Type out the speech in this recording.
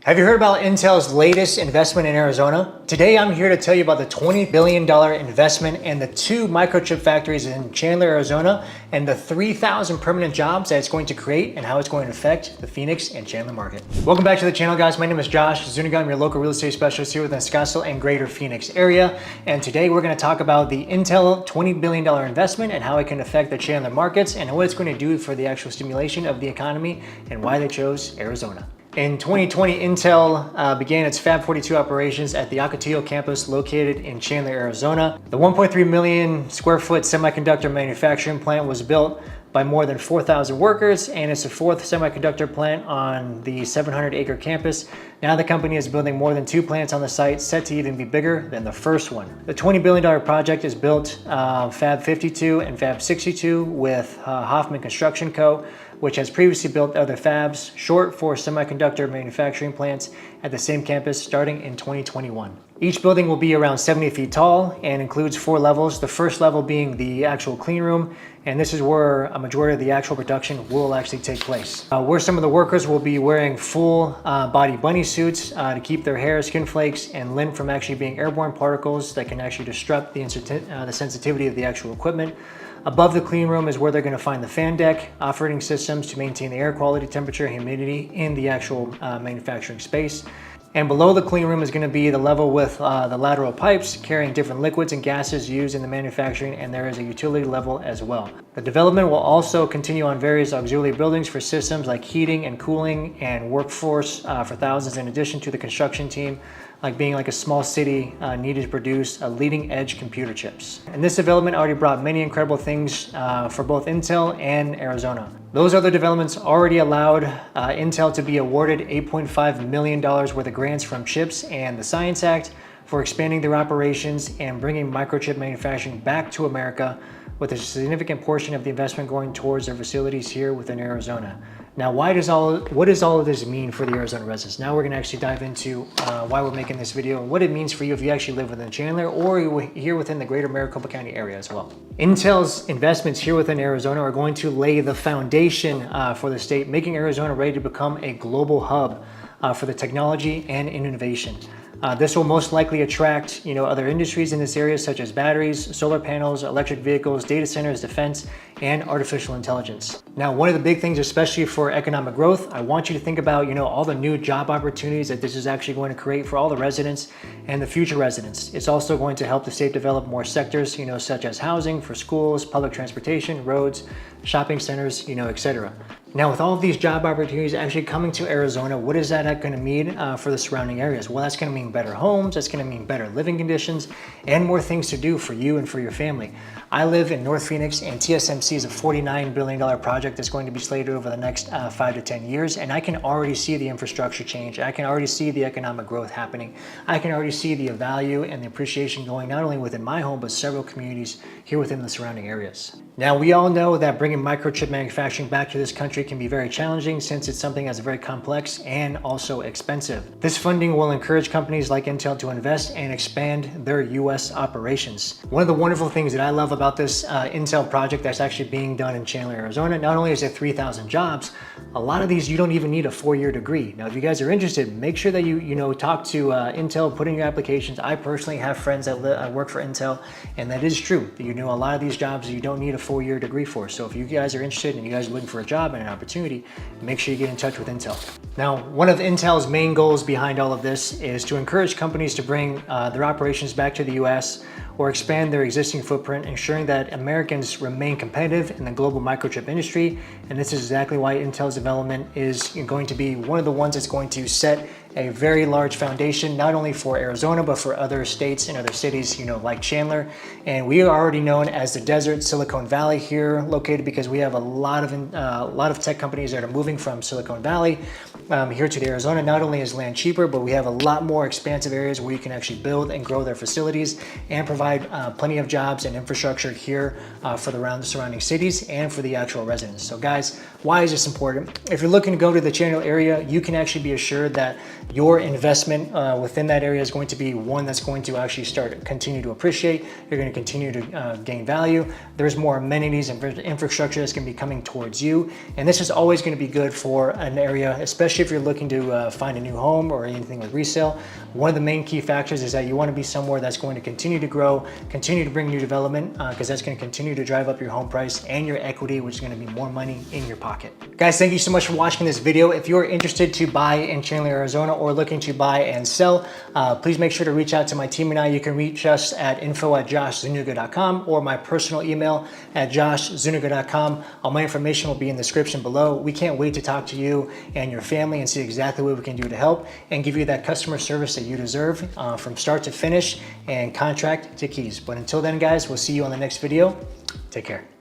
Have you heard about Intel's latest investment in Arizona? Today I'm here to tell you about the $20 billion investment and the 2 microchip factories in Chandler, Arizona, and the 3,000 permanent jobs that it's going to create and how it's going to affect the Phoenix and Chandler market. Welcome back to the channel, guys. My name is Josh Zuniga. I'm your local real estate specialist here within the Scottsdale and greater Phoenix area. And today we're going to talk about the Intel $20 billion investment and how it can affect the Chandler markets and what it's going to do for the actual stimulation of the economy and why they chose Arizona. In 2020, Intel began its Fab 42 operations at the Ocotillo campus located in Chandler, Arizona. The 1.3 million square foot semiconductor manufacturing plant was built by more than 4,000 workers, and it's the 4th semiconductor plant on the 700-acre campus. Now the company is building more than 2 plants on the site, set to even be bigger than the first one. The $20 billion project is built Fab 52 and Fab 62 with Hoffman Construction Co., which has previously built other fabs, short for semiconductor manufacturing plants at the same campus starting in 2021. Each building will be around 70 feet tall and includes 4 levels, the first level being the actual clean room, and this is where a majority of the actual production will actually take place. Where some of the workers will be wearing full body bunny suits to keep their hair, skin flakes, and lint from actually being airborne particles that can actually disrupt the sensitivity of the actual equipment. Above the clean room is where they're going to find the fan deck, operating systems to maintain the air quality, temperature, and humidity in the actual manufacturing space. And below the clean room is going to be the level with the lateral pipes carrying different liquids and gases used in the manufacturing, and there is a utility level as well. The development will also continue on various auxiliary buildings for systems like heating and cooling and workforce for thousands, in addition to the construction team being like a small city needed to produce leading edge computer chips. And this development already brought many incredible things for both Intel and Arizona. Those other developments already allowed Intel to be awarded $8.5 million worth of grants from CHIPS and the Science Act for expanding their operations and bringing microchip manufacturing back to America, with a significant portion of the investment going towards their facilities here within Arizona. Now, what does all of this mean for the Arizona residents? Now we're going to actually dive into why we're making this video and what it means for you if you actually live within Chandler or here within the greater Maricopa County area as well. Intel's investments here within Arizona are going to lay the foundation for the state, making Arizona ready to become a global hub for the technology and innovation. This will most likely attract, other industries in this area such as batteries, solar panels, electric vehicles, data centers, defense, and artificial intelligence. Now, one of the big things, especially for economic growth, I want you to think about, all the new job opportunities that this is actually going to create for all the residents and the future residents. It's also going to help the state develop more sectors, such as housing for schools, public transportation, roads, shopping centers, etc. Now, with all of these job opportunities actually coming to Arizona, what is that going to mean for the surrounding areas? Well, that's going to mean better homes, that's going to mean better living conditions, and more things to do for you and for your family. I live in North Phoenix, and TSMC is a $49 billion project that's going to be slated over the next 5 to 10 years, and I can already see the infrastructure change. I can already see the economic growth happening. I can already see the value and the appreciation going not only within my home, but several communities here within the surrounding areas. Now, we all know that bringing microchip manufacturing back to this country can be very challenging since it's something that's very complex and also expensive. This funding will encourage companies like Intel to invest and expand their US operations. One of the wonderful things that I love about this Intel project that's actually being done in Chandler, Arizona, not only is it 3,000 jobs, a lot of these you don't even need a 4-year degree. Now, if you guys are interested, make sure that you talk to Intel, put in your applications. I personally have friends that work for Intel, and that is true. A lot of these jobs you don't need a 4-year degree for. So if you guys are interested and you guys are looking for a job and an opportunity, make sure you get in touch with Intel. Now, one of Intel's main goals behind all of this is to encourage companies to bring their operations back to the US or expand their existing footprint, ensuring that Americans remain competitive in the global microchip industry. And this is exactly why Intel's development is going to be one of the ones that's going to set a very large foundation, not only for Arizona, but for other states and other cities, like Chandler. And we are already known as the Desert Silicon Valley here located because we have a lot of tech companies that are moving from Silicon Valley here to Arizona. Not only is land cheaper, but we have a lot more expansive areas where you can actually build and grow their facilities and provide plenty of jobs and infrastructure here for the surrounding cities and for the actual residents. So guys, Why is this important? If you're looking to go to the Chandler area, you can actually be assured that your investment within that area is going to be one that's going to actually continue to appreciate. You're going to continue to gain value. There's more amenities and infrastructure that's going to be coming towards you. And this is always going to be good for an area, especially if you're looking to find a new home or anything with resale. One of the main key factors is that you want to be somewhere that's going to continue to grow, continue to bring new development, because that's going to continue to drive up your home price and your equity, which is going to be more money in your pocket. Guys, thank you so much for watching this video. If you're interested to buy in Chandler, Arizona, or looking to buy and sell, please make sure to reach out to my team and I. You can reach us at info@joshzuniga.com or my personal email at joshzuniga.com. All my information will be in the description below. We can't wait to talk to you and your family and see exactly what we can do to help and give you that customer service that you deserve from start to finish and contract to keys. But until then, guys, we'll see you on the next video. Take care.